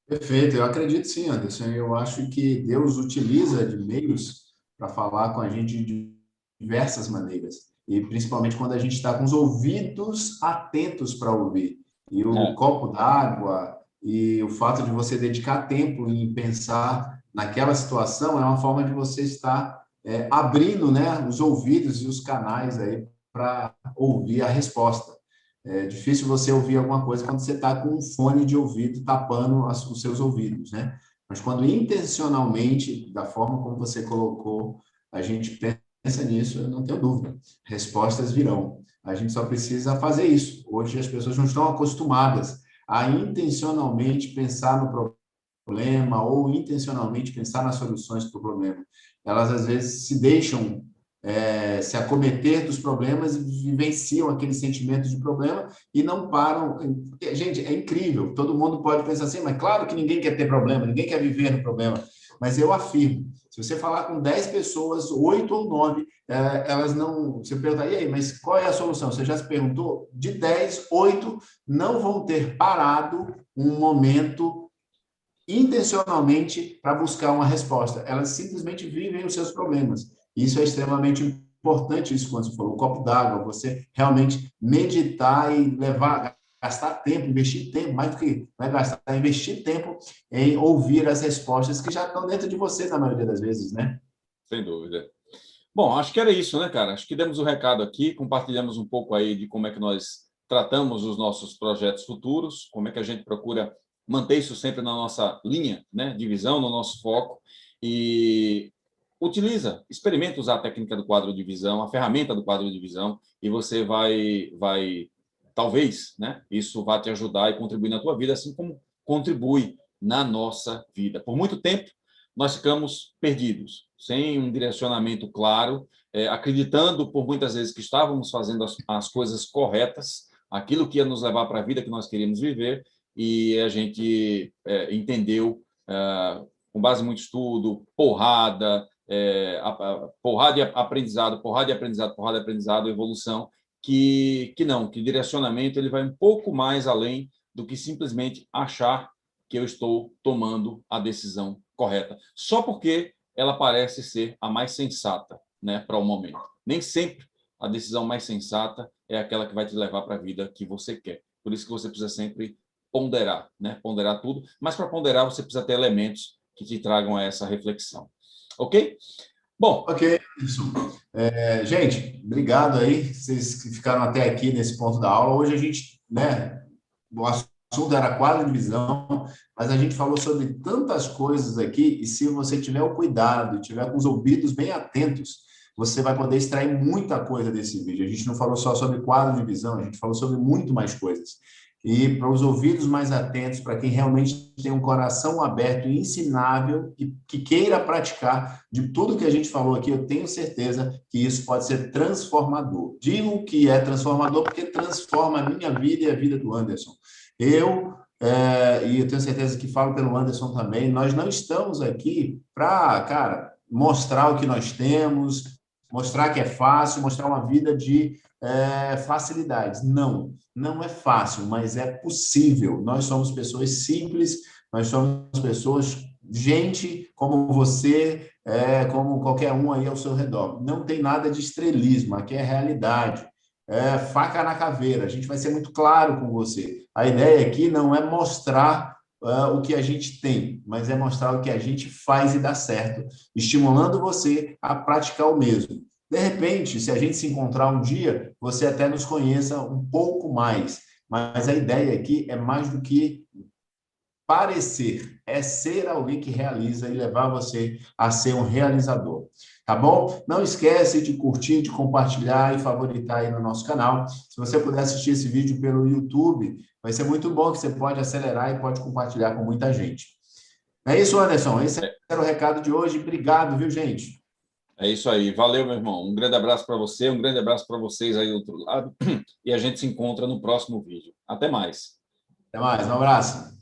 Perfeito, eu acredito sim, Anderson. Eu acho que Deus utiliza de meios para falar com a gente de diversas maneiras, e principalmente quando a gente está com os ouvidos atentos para ouvir. E o copo d'água e o fato de você dedicar tempo em pensar naquela situação é uma forma de você estar abrindo, né, os ouvidos e os canais aí para ouvir a resposta. É difícil você ouvir alguma coisa quando você está com um fone de ouvido tapando os seus ouvidos, né? Mas quando intencionalmente, da forma como você colocou, a gente pensa nisso, eu não tenho dúvida. Respostas virão. A gente só precisa fazer isso. Hoje as pessoas não estão acostumadas a intencionalmente pensar no problema ou intencionalmente pensar nas soluções para o problema. Elas, às vezes, se deixam se acometer dos problemas e vivenciam aquele sentimento de problema e não param. Gente, é incrível. Todo mundo pode pensar assim, mas claro que ninguém quer ter problema, ninguém quer viver no problema. Mas eu afirmo, se você falar com 10 pessoas, 8 ou 9, elas não... Você pergunta, e aí, mas qual é a solução? Você já se perguntou? De 10, 8 não vão ter parado um momento intencionalmente para buscar uma resposta. Elas simplesmente vivem os seus problemas. Isso é extremamente importante, isso quando você falou, o copo d'água, você realmente meditar e gastar tempo, investir tempo, mais do que vai gastar, investir tempo em ouvir as respostas que já estão dentro de você, na maioria das vezes, né?
Sem dúvida. Bom, acho que era isso, né, cara? Acho que demos o recado aqui, compartilhamos um pouco aí de como é que nós tratamos os nossos projetos futuros, como é que a gente procura manter isso sempre na nossa linha, né, de visão, no nosso foco, e experimenta usar a técnica do quadro de visão, a ferramenta do quadro de visão, e você talvez, né, isso vá te ajudar e contribuir na tua vida, assim como contribui na nossa vida. Por muito tempo, nós ficamos perdidos, sem um direcionamento claro, acreditando por muitas vezes que estávamos fazendo as coisas corretas, aquilo que ia nos levar para a vida que nós queríamos viver, e a gente entendeu, com base em muito estudo, porrada e aprendizado, porrada e aprendizado, porrada e aprendizado, evolução, que direcionamento ele vai um pouco mais além do que simplesmente achar que eu estou tomando a decisão correta, só porque ela parece ser a mais sensata, né, para o momento. Nem sempre a decisão mais sensata é aquela que vai te levar para a vida que você quer. Por isso que você precisa sempre ponderar, né? Ponderar tudo, mas para ponderar você precisa ter elementos que te tragam a essa reflexão. Ok? Bom.
Ok, isso. Gente, obrigado aí, vocês que ficaram até aqui nesse ponto da aula. Hoje a gente, né, o assunto era quadro de visão, mas a gente falou sobre tantas coisas aqui, e se você tiver o cuidado, tiver com os ouvidos bem atentos, você vai poder extrair muita coisa desse vídeo. A gente não falou só sobre quadro de visão, a gente falou sobre muito mais coisas. E para os ouvidos mais atentos, para quem realmente tem um coração aberto e ensinável e que queira praticar de tudo que a gente falou aqui, eu tenho certeza que isso pode ser transformador. Digo que é transformador porque transforma a minha vida e a vida do Anderson. E eu tenho certeza que falo pelo Anderson também, nós não estamos aqui para, cara, mostrar o que nós temos, mostrar que é fácil, mostrar uma vida de facilidades. Não, não é fácil, mas é possível. Nós somos pessoas simples, nós somos pessoas, gente como você, como qualquer um aí ao seu redor. Não tem nada de estrelismo, aqui é realidade. Faca na caveira, a gente vai ser muito claro com você. A ideia aqui não é mostrar o que a gente tem, mas é mostrar o que a gente faz e dá certo, estimulando você a praticar o mesmo. De repente, se a gente se encontrar um dia, você até nos conheça um pouco mais, mas a ideia aqui é mais do que parecer, é ser alguém que realiza e levar você a ser um realizador. Tá bom? Não esquece de curtir, de compartilhar e favoritar aí no nosso canal. Se você puder assistir esse vídeo pelo YouTube, vai ser muito bom, que você pode acelerar e pode compartilhar com muita gente. É isso, Anderson. Esse era o recado de hoje. Obrigado, viu, gente?
É isso aí. Valeu, meu irmão. Um grande abraço para você, um grande abraço para vocês aí do outro lado. E a gente se encontra no próximo vídeo. Até mais.
Até mais. Um abraço.